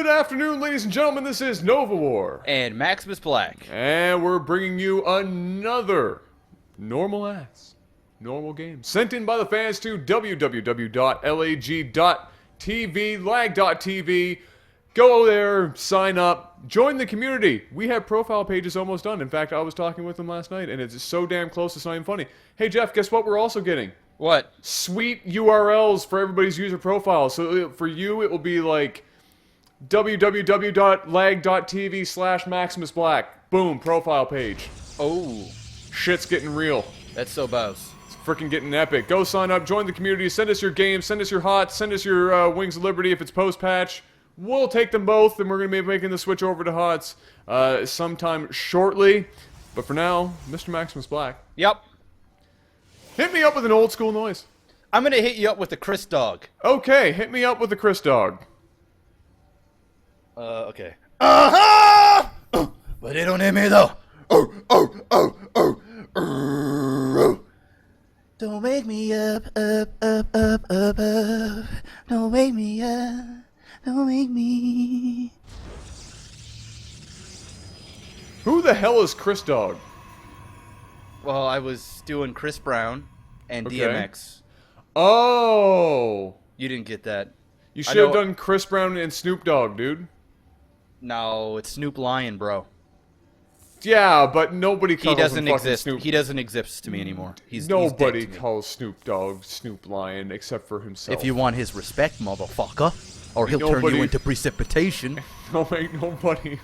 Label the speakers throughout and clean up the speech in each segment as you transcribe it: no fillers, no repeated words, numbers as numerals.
Speaker 1: afternoon, ladies and gentlemen. This is Novawar.
Speaker 2: And MaximusBlack.
Speaker 1: And we're bringing you another normal game sent in by the fans to www.lag.tv, lag.tv. Go there, sign up, join the community. We have profile pages almost done. In fact, I was talking with them last night, and it's so damn close it's not even funny. Hey, Jeff, guess what we're also getting?
Speaker 2: What?
Speaker 1: Sweet URLs for everybody's user profile. So for you, it will be like www.lag.tv/MaximusBlack. Boom, profile page.
Speaker 2: Oh.
Speaker 1: Shit's getting real.
Speaker 2: That's so boss.
Speaker 1: It's freaking getting epic. Go sign up, join the community, send us your games, send us your HOTS, send us your Wings of Liberty if it's post-patch. We'll take them both, and we're going to be making the switch over to HOTS sometime shortly. But for now, Mr. MaximusBlack.
Speaker 2: Yep.
Speaker 1: Hit me up with an old school noise.
Speaker 2: I'm going to hit you up with the Chris dog.
Speaker 1: Okay, hit me up with the Chris dog.
Speaker 2: Okay. Uh-huh! But they don't hit me, though. Oh. Don't wake me up. Don't wake me up. Don't wake me.
Speaker 1: Who the hell is Chris Dog?
Speaker 2: Well, I was doing Chris Brown and
Speaker 1: Okay.
Speaker 2: DMX.
Speaker 1: Oh.
Speaker 2: You didn't get that.
Speaker 1: You should have done Chris Brown and Snoop Dogg, dude.
Speaker 2: No, it's Snoop Lion, bro.
Speaker 1: Yeah, but nobody calls
Speaker 2: He doesn't
Speaker 1: him fucking
Speaker 2: exist.
Speaker 1: Snoop.
Speaker 2: He doesn't exist to me anymore.
Speaker 1: Nobody
Speaker 2: he's dead to me.
Speaker 1: calls Snoop Dogg Snoop Lion except for himself.
Speaker 2: If you want his respect, motherfucker, or he'll turn you into precipitation.
Speaker 1: No, ain't nobody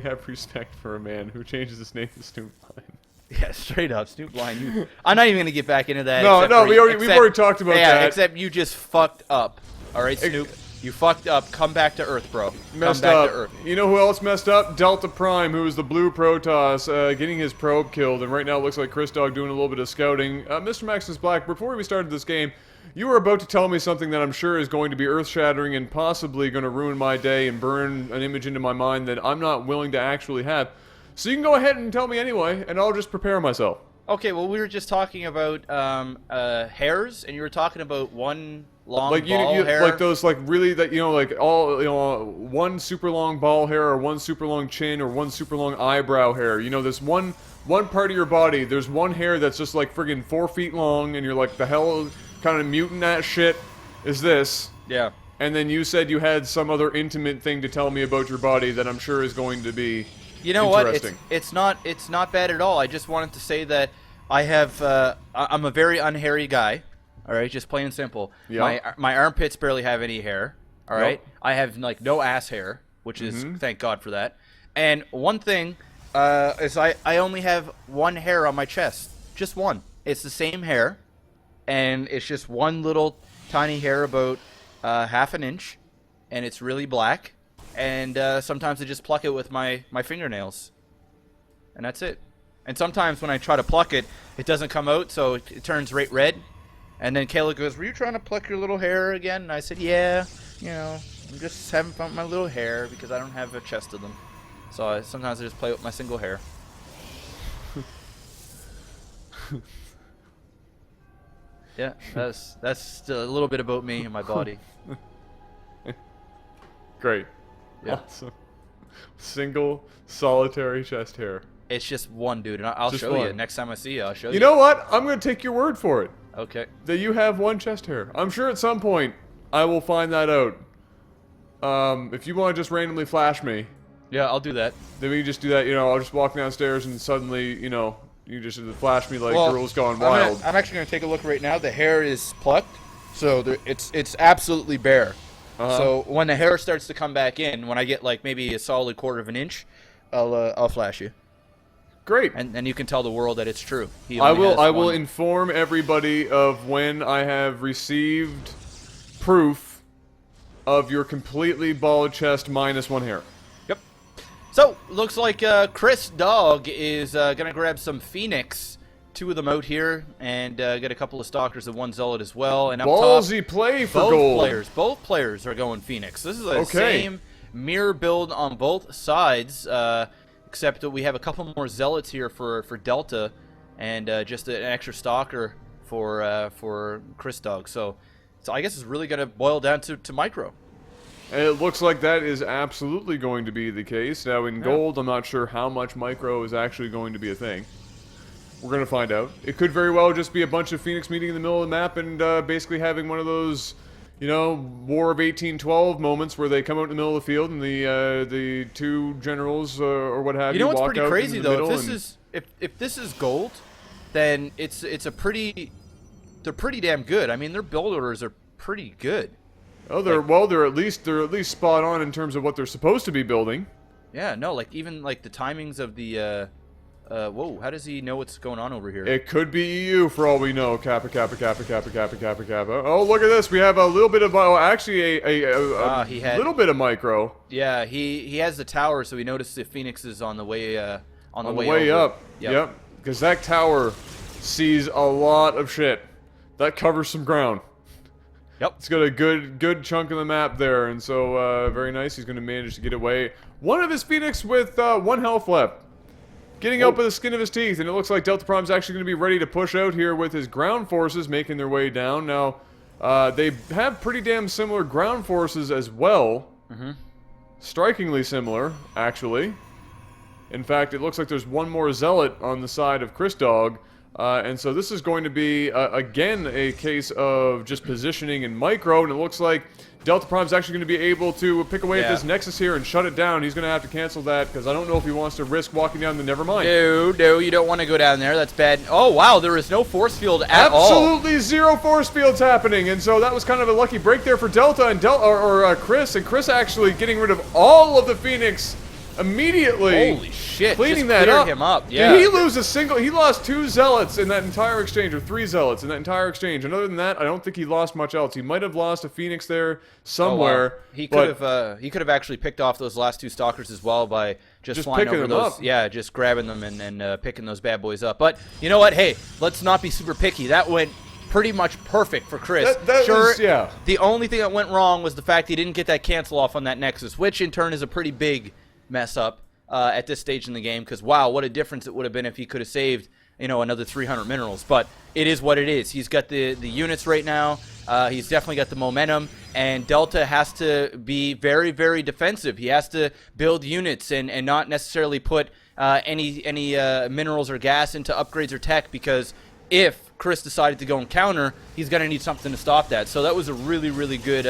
Speaker 1: have respect for a man who changes his name to Snoop Lion.
Speaker 2: Yeah, straight up, Snoop Lion. I'm not even gonna get back into that.
Speaker 1: No, we've already talked about that.
Speaker 2: Yeah, except you just fucked up. All right, Snoop, you fucked up. Come back to Earth, bro.
Speaker 1: Messed
Speaker 2: Come back
Speaker 1: up.
Speaker 2: to Earth.
Speaker 1: You know who else messed up? DeltaPrime, who was the blue Protoss, getting his probe killed, and right now it looks like Chris Dog doing a little bit of scouting. Mr. MaximusBlack, before we started this game, you were about to tell me something that I'm sure is going to be earth-shattering and possibly going to ruin my day and burn an image into my mind that I'm not willing to actually have. So you can go ahead and tell me anyway, and I'll just prepare myself.
Speaker 2: Okay, well, we were just talking about hairs, and you were talking about one long
Speaker 1: Like
Speaker 2: ball hair.
Speaker 1: like those really that like all one super long ball hair or one super long chin or one super long eyebrow hair. You know, this one part of your body. There's one hair that's just like friggin' 4 feet long, and you're like, the hell kind of mutant that shit is this?
Speaker 2: Yeah.
Speaker 1: And then you said you had some other intimate thing to tell me about your body that I'm sure is going to be
Speaker 2: You know what?
Speaker 1: interesting.
Speaker 2: It's not bad at all. I just wanted to say that I have I'm a very unhairy guy. All right, just plain and simple.
Speaker 1: Yeah.
Speaker 2: My armpits barely have any hair. All right.
Speaker 1: Yep.
Speaker 2: I have like no ass hair, which is thank God for that. And one thing is I only have one hair on my chest, just one. It's the same hair, and it's just one little tiny hair about half an inch, and it's really black. And sometimes I just pluck it with my fingernails, and that's it. And sometimes when I try to pluck it, it doesn't come out, so it turns right red. And then Kayla goes, "Were you trying to pluck your little hair again?" And I said, "Yeah, you know, I'm just having fun with my little hair because I don't have a chest of them. So sometimes I just play with my single hair." Yeah, that's a little bit about me and my body.
Speaker 1: Great.
Speaker 2: Yeah.
Speaker 1: Awesome. Single solitary chest hair.
Speaker 2: It's just one, dude, and I'll
Speaker 1: Just
Speaker 2: show you
Speaker 1: one.
Speaker 2: next time I see you. I'll show you.
Speaker 1: You know what? I'm going to take your word for it.
Speaker 2: Okay.
Speaker 1: That you have one chest hair. I'm sure at some point I will find that out. If you want to just randomly flash me,
Speaker 2: Yeah, I'll do that.
Speaker 1: then we can just do that. You know, I'll just walk downstairs and suddenly, you know, you just flash me like girls gone wild.
Speaker 2: I'm actually going to take a look right now. The hair is plucked, so it's absolutely bare. So when the hair starts to come back in, when I get like maybe a solid quarter of an inch, I'll flash you.
Speaker 1: Great.
Speaker 2: And you can tell the world that it's true.
Speaker 1: I will inform everybody of when I have received proof of your completely bald chest minus one hair.
Speaker 2: Yep. So looks like Chris Dog is gonna grab some Phoenix, 2 of them out here, and get a couple of Stalkers and 1 Zealot as well. And up
Speaker 1: Ballsy
Speaker 2: top,
Speaker 1: play for gold.
Speaker 2: Both players are going Phoenix. This is the
Speaker 1: Okay.
Speaker 2: same mirror build on both sides. Except that we have a couple more Zealots here for Delta, and just an extra Stalker for Chris Dog. So I guess it's really gonna boil down to micro.
Speaker 1: And it looks like that is absolutely going to be the case. Now, in gold, I'm not sure how much micro is actually going to be a thing. We're going to find out. It could very well just be a bunch of Phoenix meeting in the middle of the map and basically having one of those, you know, War of 1812 moments where they come out in the middle of the field and the two generals or what have you,
Speaker 2: what's
Speaker 1: walk
Speaker 2: pretty
Speaker 1: out
Speaker 2: crazy
Speaker 1: in the
Speaker 2: though?
Speaker 1: middle
Speaker 2: If this is gold, then it's a pretty, they're pretty damn good. I mean, their build orders are pretty good.
Speaker 1: Oh, they're at least spot on in terms of what they're supposed to be building.
Speaker 2: Yeah, no, like even like the timings of the whoa, how does he know what's going on over here?
Speaker 1: It could be EU for all we know. Kappa, kappa, kappa, kappa, kappa, kappa, kappa. Oh, look at this. We have a little bit of, actually a little bit of micro.
Speaker 2: Yeah, he has the tower, so he noticed the Phoenix is on the way on the
Speaker 1: way
Speaker 2: over.
Speaker 1: up. Yep. Because that tower sees a lot of shit. That covers some ground.
Speaker 2: Yep.
Speaker 1: It's got a good chunk of the map there, and so very nice. He's going to manage to get away. One of his Phoenix with 1 health left. Getting up with the skin of his teeth, and it looks like DeltaPrime's actually going to be ready to push out here with his ground forces making their way down. Now, they have pretty damn similar ground forces as well. Strikingly similar, actually. In fact, it looks like there's one more Zealot on the side of ChrisDog. And so this is going to be, again, a case of just positioning and micro, and it looks like DeltaPrime's actually going to be able to pick away at this Nexus here and shut it down. He's going to have to cancel that, because I don't know if he wants to risk walking down the Nevermind.
Speaker 2: No, you don't want to go down there. That's bad. Oh, wow, there is no force field at all.
Speaker 1: Absolutely zero force fields happening, and so that was kind of a lucky break there for Delta and Chris, and Chris actually getting rid of all of the Phoenix immediately.
Speaker 2: Holy shit.
Speaker 1: Cleaning
Speaker 2: just
Speaker 1: that up.
Speaker 2: him up. Yeah.
Speaker 1: Did he lose a single? He lost 2 Zealots in that entire exchange, or 3 Zealots in that entire exchange. And other than that, I don't think he lost much else. He might have lost a Phoenix there somewhere.
Speaker 2: Oh, wow. He could have actually picked off those last 2 Stalkers as well by just flying over those.
Speaker 1: Up.
Speaker 2: Yeah, just grabbing them and picking those bad boys up. But you know what? Hey, let's not be super picky. That went pretty much perfect for Chris. The only thing that went wrong was the fact he didn't get that cancel off on that Nexus, which in turn is a pretty big mess up at this stage in the game, because wow, what a difference it would have been if he could have saved, you know, another 300 minerals. But it is what it is. He's got the units right now. He's definitely got the momentum, and Delta has to be very, very defensive. He has to build units and not necessarily put any minerals or gas into upgrades or tech, because if Chris decided to go and counter, he's going to need something to stop that. So that was a really, really good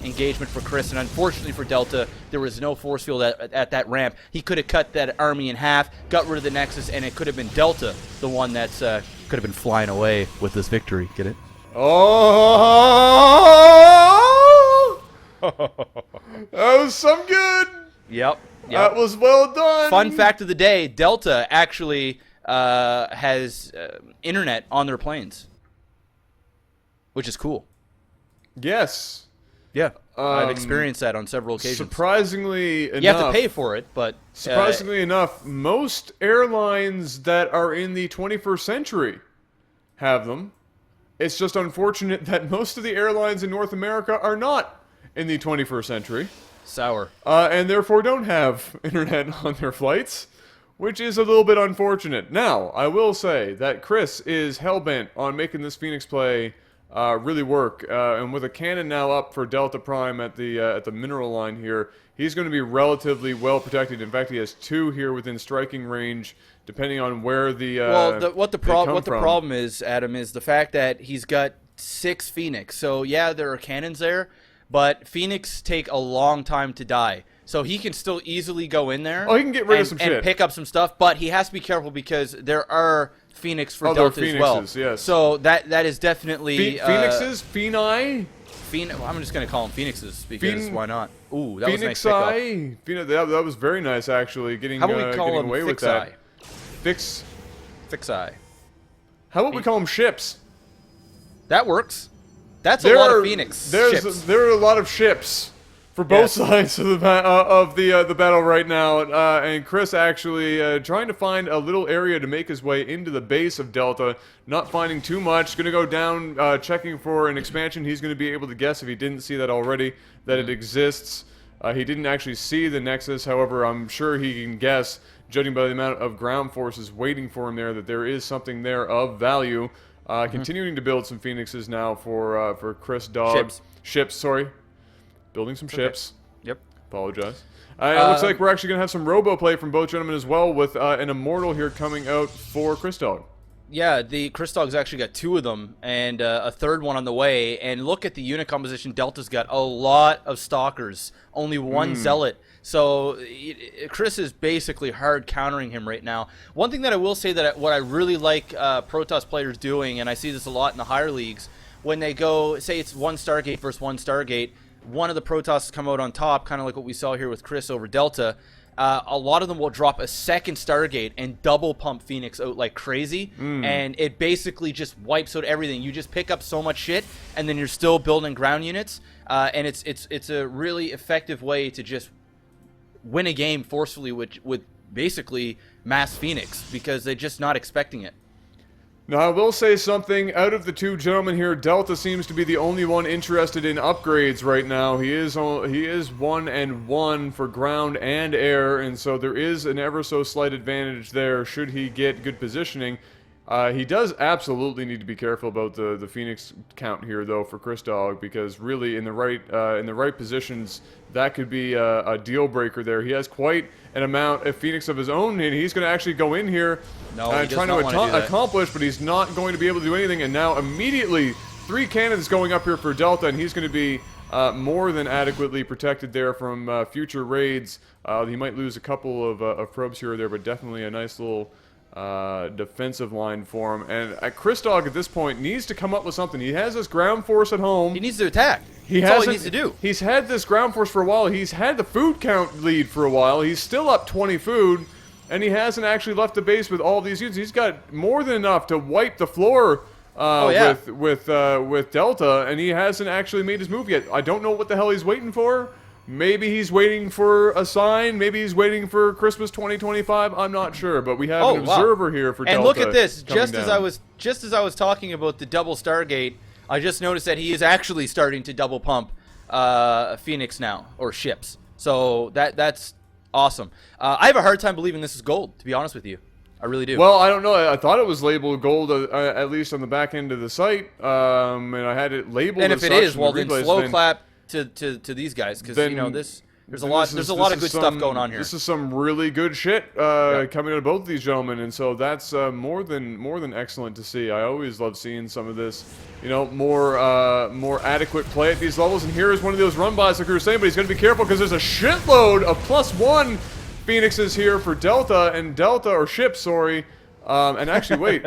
Speaker 2: engagement for Chris. And unfortunately for Delta, there was no force field at that ramp. He could have cut that army in half, got rid of the Nexus, and it could have been Delta, the one that's could have been flying away with this victory. Get it?
Speaker 1: Oh! That was some good.
Speaker 2: Yep.
Speaker 1: That was well done.
Speaker 2: Fun fact of the day, Delta actually has internet on their planes, which is cool.
Speaker 1: Yes.
Speaker 2: Yeah, I've experienced that on several occasions.
Speaker 1: Surprisingly enough,
Speaker 2: you have to pay for it, but
Speaker 1: surprisingly enough, most airlines that are in the 21st century have them. It's just unfortunate that most of the airlines in North America are not in the 21st century.
Speaker 2: Sour.
Speaker 1: And therefore don't have internet on their flights, which is a little bit unfortunate. Now, I will say that Chris is hell-bent on making this Phoenix play really work, and with a cannon now up for DeltaPrime at the mineral line here, he's going to be relatively well protected. In fact, he has 2 here within striking range, depending on where the
Speaker 2: what the problem is, Adam, is the fact that he's got 6 Phoenix. So yeah, there are cannons there, but Phoenix take a long time to die. So he can still easily go in there.
Speaker 1: Oh, he can get rid of some shit
Speaker 2: and pick up some stuff, but he has to be careful because there are Phoenix for Delta as well.
Speaker 1: Yes.
Speaker 2: So that is definitely
Speaker 1: Phoenixes, Phenai.
Speaker 2: I'm just gonna call them Phoenixes because why not? Ooh, that was nice pickup.
Speaker 1: That was very nice actually. Getting
Speaker 2: how about we call
Speaker 1: getting
Speaker 2: them
Speaker 1: away with that.
Speaker 2: Fix-eye.
Speaker 1: How about we call them ships?
Speaker 2: That works. That's a lot of Phoenix ships.
Speaker 1: There are a lot of ships for both sides of the battle right now, and Chris actually trying to find a little area to make his way into the base of Delta, not finding too much. Going to go down, checking for an expansion. He's going to be able to guess, if he didn't see that already, that it exists. He didn't actually see the Nexus, however, I'm sure he can guess, judging by the amount of ground forces waiting for him there, that there is something there of value. Continuing to build some Phoenixes now for ChrisDog. Ships, sorry. Building some ships.
Speaker 2: Yep.
Speaker 1: Apologize. It looks like we're actually going to have some robo play from both gentlemen as well, with an Immortal here coming out for chrisdog.
Speaker 2: Yeah, the chrisdog's actually got 2 of them, and a third one on the way. And look at the unit composition. Delta's got a lot of Stalkers, only 1 Zealot. So Chris is basically hard countering him right now. One thing that I will say that what I really like Protoss players doing, and I see this a lot in the higher leagues, when they go, say it's 1 Stargate versus 1 Stargate, one of the Protoss come out on top, kind of like what we saw here with Chris over Delta. A lot of them will drop a second Stargate and double pump Phoenix out like crazy, and it basically just wipes out everything. You just pick up so much shit, and then you're still building ground units, and it's a really effective way to just win a game forcefully with basically mass Phoenix, because they're just not expecting it.
Speaker 1: Now, I will say something. Out of the 2 gentlemen here, Delta seems to be the only one interested in upgrades right now. He is 1-1 for ground and air, and so there is an ever so slight advantage there should he get good positioning. He does absolutely need to be careful about the Phoenix count here, though, for chrisdog, because really in the right positions, that could be a deal breaker there. He has quite an amount of Phoenix of his own, and he's going to actually go in here trying to accomplish, but he's not going to be able to do anything. And now immediately 3 cannons going up here for Delta, and he's going to be more than adequately protected there from future raids. He might lose a couple of probes here or there, but definitely a nice little defensive line for him. And chrisdog at this point needs to come up with something. He has this ground force at home.
Speaker 2: He needs to attack.
Speaker 1: That's
Speaker 2: all he needs to do.
Speaker 1: He's had this ground force for a while. He's had the food count lead for a while. He's still up 20 food, and he hasn't actually left the base with all these units. He's got more than enough to wipe the floor with Delta, and he hasn't actually made his move yet. I don't know what the hell he's waiting for. Maybe he's waiting for a sign. Maybe he's waiting for Christmas 2025. I'm not sure, but we have an observer here for Delta.
Speaker 2: And look at this. Just as I was talking about the double Stargate, I just noticed that he is actually starting to double pump Phoenix now, or ships. So that's awesome. I have a hard time believing this is gold, to be honest with you. I really do.
Speaker 1: Well, I don't know. I thought it was labeled gold, at least on the back end of the site, and I had it labeled.
Speaker 2: And
Speaker 1: as
Speaker 2: if it
Speaker 1: such
Speaker 2: is,
Speaker 1: in
Speaker 2: well,
Speaker 1: the
Speaker 2: then
Speaker 1: replays,
Speaker 2: slow clap to these guys, because you know there's a lot of good stuff going on here.
Speaker 1: This is some really good shit coming out of both of these gentlemen, and so that's more than excellent to see. I always love seeing some of this, more adequate play at these levels. And here is one of those run bys like we were saying, but he's going to be careful because there's a shitload of +1 Phoenixes here for Delta or ships, sorry. And actually, wait.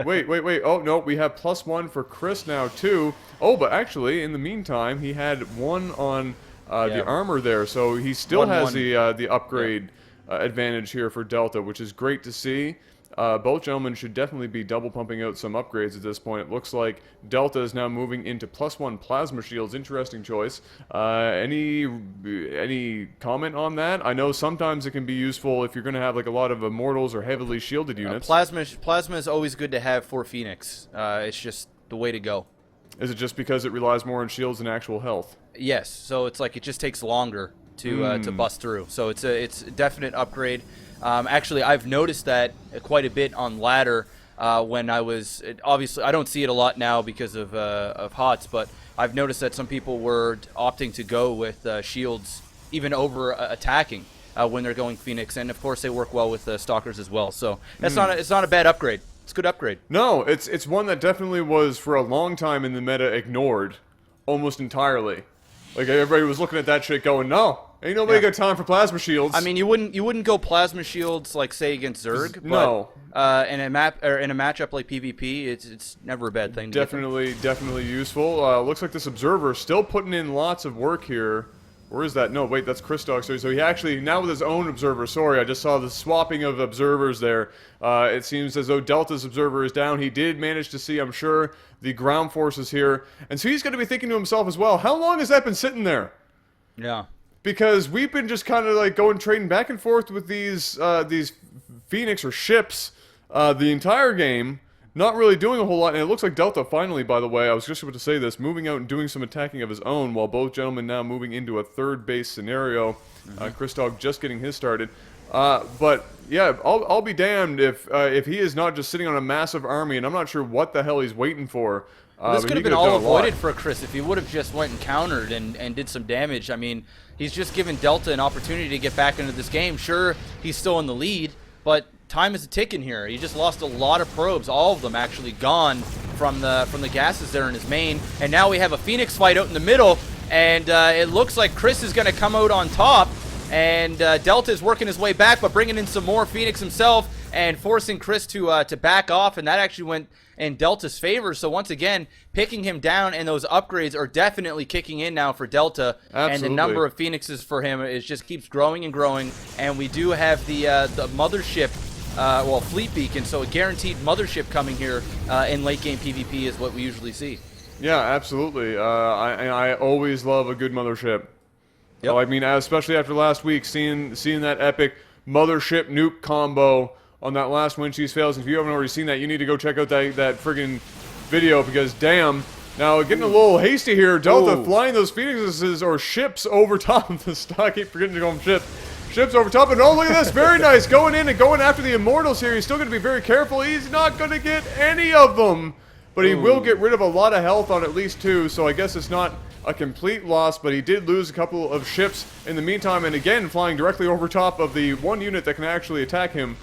Speaker 1: Oh no, we have +1 for Chris now too. Oh, but actually, in the meantime, he had 1 on the armor there, so he still has the upgrade advantage here for Delta, which is great to see. Both gentlemen should definitely be double pumping out some upgrades at this point. It looks like Delta is now moving into +1 plasma shields. Interesting choice. Any comment on that? I know sometimes it can be useful if you're going to have like a lot of immortals or heavily shielded units.
Speaker 2: Plasma is always good to have for Phoenix. It's just the way to go.
Speaker 1: Is it just because it relies more on shields than actual health?
Speaker 2: Yes. So it's like it just takes longer to bust through. So it's a definite upgrade. Actually, I've noticed that quite a bit on ladder when I was obviously I don't see it a lot now because of HOTS, but I've noticed that some people were opting to go with shields even over attacking when they're going Phoenix, and of course they work well with Stalkers as well. So that's it's not a bad upgrade. It's a good upgrade.
Speaker 1: No, it's one that definitely was for a long time in the meta ignored, almost entirely. Like everybody was looking at that shit going, no, ain't nobody got time for plasma shields.
Speaker 2: I mean, you wouldn't go plasma shields like say against Zerg, but
Speaker 1: no.
Speaker 2: In a matchup like PvP, it's never a bad thing.
Speaker 1: Definitely useful. Looks like this observer still putting in lots of work here. Where is that? No, wait, that's chrisdog. So he actually, now with his own observer, sorry, I just saw the swapping of observers there. It seems as though Delta's observer is down. He did manage to see, I'm sure, the ground forces here. And so he's going to be thinking to himself as well, how long has that been sitting there?
Speaker 2: Yeah.
Speaker 1: Because we've been just kind of like trading back and forth with these Phoenix or ships the entire game. Not really doing a whole lot, and it looks like Delta finally, by the way, I was just about to say this, moving out and doing some attacking of his own, while both gentlemen now moving into a third base scenario. chrisdog just getting his started. But yeah, I'll be damned if he is not just sitting on a massive army, and I'm not sure what the hell he's waiting for.
Speaker 2: This
Speaker 1: but
Speaker 2: could
Speaker 1: he
Speaker 2: have been
Speaker 1: could've
Speaker 2: all
Speaker 1: done a lot.
Speaker 2: avoided for Chris if he would have just went and countered and did some damage. I mean, he's just given Delta an opportunity to get back into this game. Sure, he's still in the lead, but time is a ticking here. He just lost a lot of probes, all of them actually gone from the gases there in his main. And now we have a Phoenix fight out in the middle, and it looks like Chris is going to come out on top. And Delta is working his way back, but bringing in some more Phoenix himself and forcing Chris to back off, and that actually went in Delta's favor. So once again, picking him down, and those upgrades are definitely kicking in now for Delta.
Speaker 1: Absolutely.
Speaker 2: And the number of Phoenixes for him is just keeps growing and growing. And we do have the Mothership, well, Fleet Beacon, so a guaranteed Mothership coming here in late game PvP is what we usually see.
Speaker 1: Yeah, absolutely. I always love a good Mothership.
Speaker 2: Yep.
Speaker 1: I mean, especially after last week, seeing that epic Mothership nuke combo on that last Wind Cheese Fails. If you haven't already seen that, you need to go check out that friggin' video, because damn. Now, getting a little hasty here, Delta flying those Phoenixes or ships over top of the stock. I keep forgetting to call them ships. Ships over top, and oh, look at this, very nice, going in and going after the Immortals here. He's still going to be very careful. He's not going to get any of them, but he will get rid of a lot of health on at least 2, so I guess it's not a complete loss, but he did lose a couple of ships in the meantime, and again, flying directly over top of the one unit that can actually attack him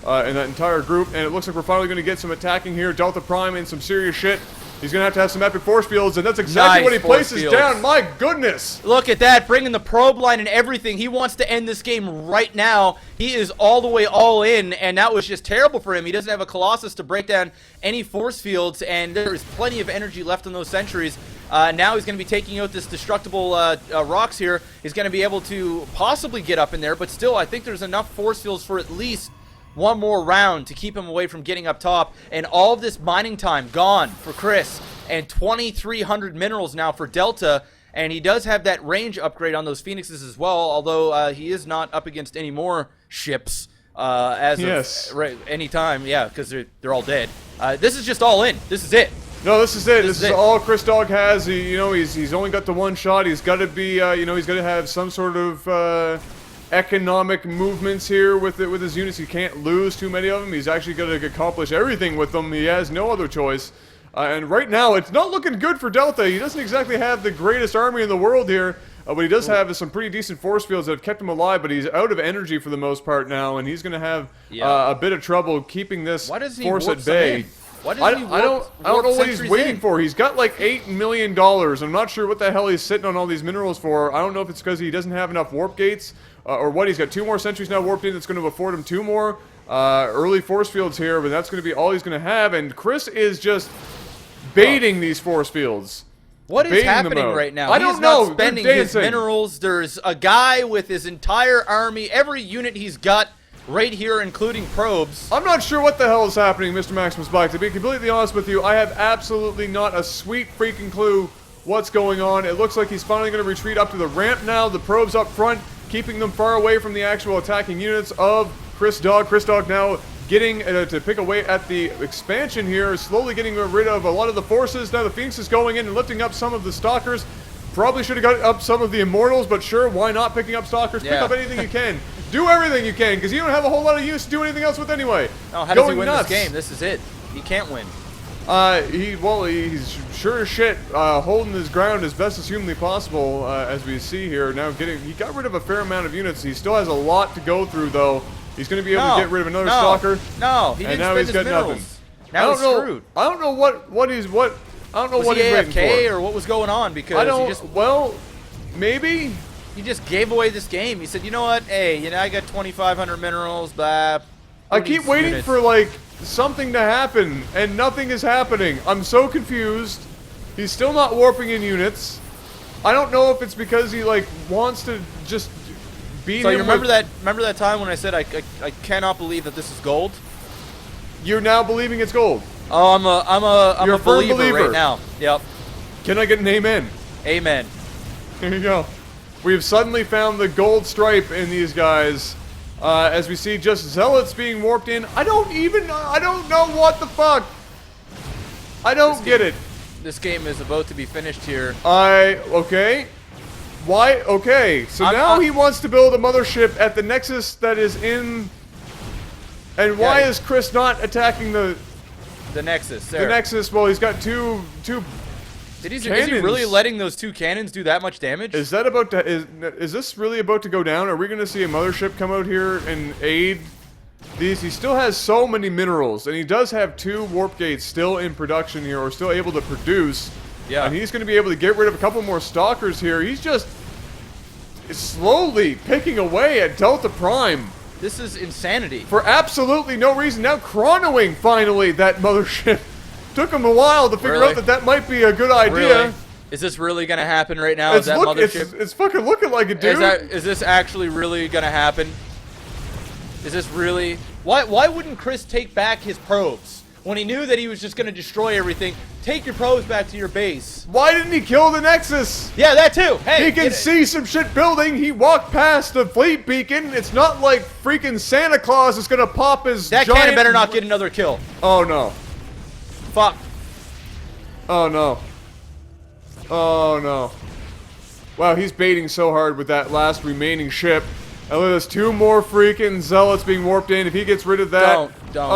Speaker 1: in that entire group. And it looks like we're finally going to get some attacking here. DeltaPrime in some serious shit. He's going to have some epic force fields, and that's exactly what he places down. My goodness!
Speaker 2: Look at that, bringing the probe line and everything. He wants to end this game right now. He is all the way all in, and that was just terrible for him. He doesn't have a Colossus to break down any force fields, and there is plenty of energy left in those sentries. Now he's going to be taking out this destructible rocks here. He's going to be able to possibly get up in there, but still, I think there's enough force fields for at least one more round to keep him away from getting up top. And all of this mining time gone for Chris, and 2,300 minerals now for Delta. And he does have that range upgrade on those Phoenixes as well, although he is not up against any more ships as of any time. Yeah, because they're all dead. This is just all in. This is it.
Speaker 1: No, this is it. This is all chrisdog has. He's only got the one shot. He's got to be, he's got to have some sort of economic movements here with his units. He can't lose too many of them. He's actually going to accomplish everything with them. He has no other choice. And right now, it's not looking good for Delta. He doesn't exactly have the greatest army in the world here. What he does have is some pretty decent force fields that have kept him alive, but he's out of energy for the most part now, and he's going to have a bit of trouble keeping this force at bay. I don't know what he's waiting for. He's got like $8 million. I'm not sure what the hell he's sitting on all these minerals for. I don't know if it's because he doesn't have enough warp gates or what. He's got 2 more sentries now warped in. That's going to afford him 2 more early force fields here, but that's going to be all he's going to have. And Chris is just baiting these force fields.
Speaker 2: What is happening right now?
Speaker 1: I don't know.
Speaker 2: He's not spending his minerals. There's a guy with his entire army, every unit he's got right here, including probes.
Speaker 1: I'm not sure what the hell is happening, Mr. MaximusBlack. To be completely honest with you, I have absolutely not a sweet freaking clue what's going on. It looks like he's finally going to retreat up to the ramp now. The probes up front, keeping them far away from the actual attacking units of chrisdog. chrisdog now getting to pick away at the expansion here, slowly getting rid of a lot of the forces. Now the Phoenix is going in and lifting up some of the Stalkers. Probably should have got up some of the Immortals, but sure, why not picking up Stalkers? Pick up anything you can. Do everything you can, because you don't have a whole lot of use to do anything else with anyway.
Speaker 2: Oh, how does he win this game? This is it. He can't win.
Speaker 1: He's sure as shit holding his ground as best as humanly possible, as we see here. Now he got rid of a fair amount of units. He still has a lot to go through, though. He's going to be able to get rid of another Stalker.
Speaker 2: No, he didn't spend his minerals.
Speaker 1: Nothing.
Speaker 2: Now he's screwed.
Speaker 1: I don't know what he's waiting for.
Speaker 2: Or what was going on? Because
Speaker 1: maybe
Speaker 2: he just gave away this game. He said, you know what? Hey, I got 2,500 minerals. Blah.
Speaker 1: I keep waiting for like something to happen, and nothing is happening. I'm so confused. He's still not warping in units. I don't know if it's because he wants to just beat him.
Speaker 2: So you remember that time when I said I cannot believe that this is gold?
Speaker 1: You're now believing it's gold.
Speaker 2: Oh, I'm a believer right now. Yep.
Speaker 1: Can I get an amen?
Speaker 2: Amen.
Speaker 1: Here you go. We've suddenly found the gold stripe in these guys. As we see just Zealots being warped in. I don't know what the fuck. I don't get it.
Speaker 2: This game is about to be finished here.
Speaker 1: Okay. Why? Okay. So now he wants to build a mothership at the nexus that is in. And why is Chris not attacking the
Speaker 2: The Nexus. There.
Speaker 1: The Nexus. Well, he's got two.
Speaker 2: Is he really letting those 2 cannons do that much damage?
Speaker 1: Is that about to? Is this really about to go down? Are we going to see a Mothership come out here and aid these? He still has so many minerals, and he does have 2 warp gates still in production here, or still able to produce.
Speaker 2: Yeah.
Speaker 1: And he's going to be able to get rid of a couple more stalkers here. He's just slowly picking away at DeltaPrime.
Speaker 2: This is insanity.
Speaker 1: For absolutely no reason. Now chronoing finally that Mothership. Took him a while to figure out that that might be a good idea.
Speaker 2: Really? Is this really going to happen right now? Is that Mothership?
Speaker 1: It's fucking looking like it, dude.
Speaker 2: Is this actually really going to happen? Is this really... Why wouldn't Chris take back his probes? When he knew that he was just going to destroy everything, take your probes back to your base.
Speaker 1: Why didn't he kill the Nexus?
Speaker 2: Yeah, that too. Hey,
Speaker 1: he can see some shit building. He walked past the fleet beacon. It's not like freaking Santa Claus is going to pop his
Speaker 2: That cannon better not get another kill.
Speaker 1: Oh, no.
Speaker 2: Fuck.
Speaker 1: Oh, no. Oh, no. Wow, he's baiting so hard with that last remaining ship. And look, there's 2 more freaking zealots being warped in. If he gets rid of that...
Speaker 2: Don't.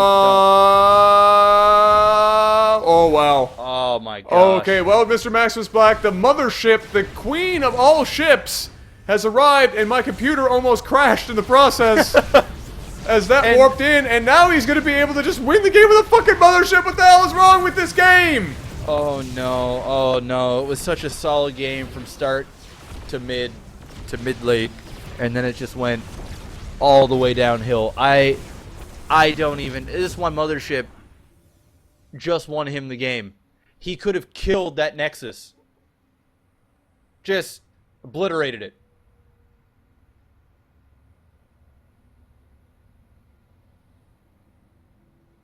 Speaker 1: Oh, wow.
Speaker 2: Oh, my god.
Speaker 1: Okay, well, Mr. MaximusBlack, the Mothership, the queen of all ships, has arrived, and my computer almost crashed in the process. As that warped in, and now he's going to be able to just win the game with a fucking Mothership. What the hell is wrong with this game?
Speaker 2: Oh no, oh no. It was such a solid game from start to mid-late, and then it just went all the way downhill. I don't even... This one Mothership just won him the game. He could have killed that Nexus. Just obliterated it.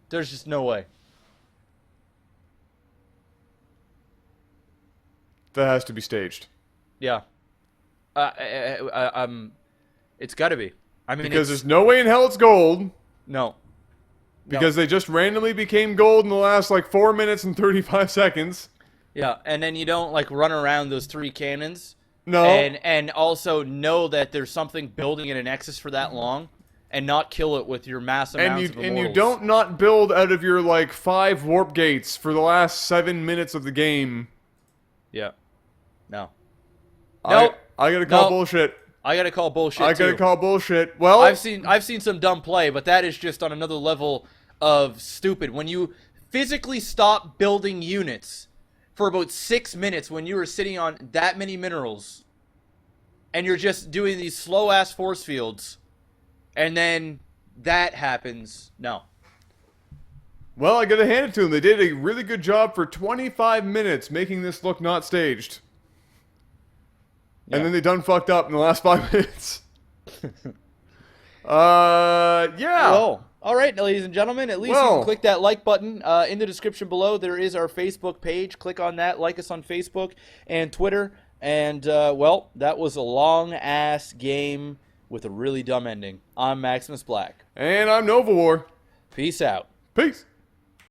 Speaker 2: There's just no way.
Speaker 1: That has to be staged.
Speaker 2: Yeah. It's got to be. I mean,
Speaker 1: because there's no way in hell it's gold.
Speaker 2: No.
Speaker 1: Because they just randomly became gold in the last, like, 4 minutes and 35 seconds.
Speaker 2: Yeah, and then you don't, like, run around those 3 cannons.
Speaker 1: No.
Speaker 2: And also know that there's something building in a Nexus for that long. And not kill it with your mass amounts of immortals.
Speaker 1: And you don't not build out of your, like, 5 warp gates for the last 7 minutes of the game.
Speaker 2: Yeah. No.
Speaker 1: I gotta call bullshit.
Speaker 2: I gotta call bullshit,
Speaker 1: I gotta call bullshit. Well...
Speaker 2: I've seen some dumb play, but that is just on another level of stupid. When you physically stop building units for about 6 minutes when you were sitting on that many minerals, and you're just doing these slow-ass force fields... And then that happens. No.
Speaker 1: Well, I gotta hand it to them. They did a really good job for 25 minutes making this look not staged. Yeah. And then they done fucked up in the last 5 minutes. Yeah.
Speaker 2: Well, all right, ladies and gentlemen. At least you can click that like button in the description below. There is our Facebook page. Click on that. Like us on Facebook and Twitter. And, well, that was a long-ass game with a really dumb ending. I'm MaximusBlack.
Speaker 1: And I'm Novawar.
Speaker 2: Peace out.
Speaker 1: Peace.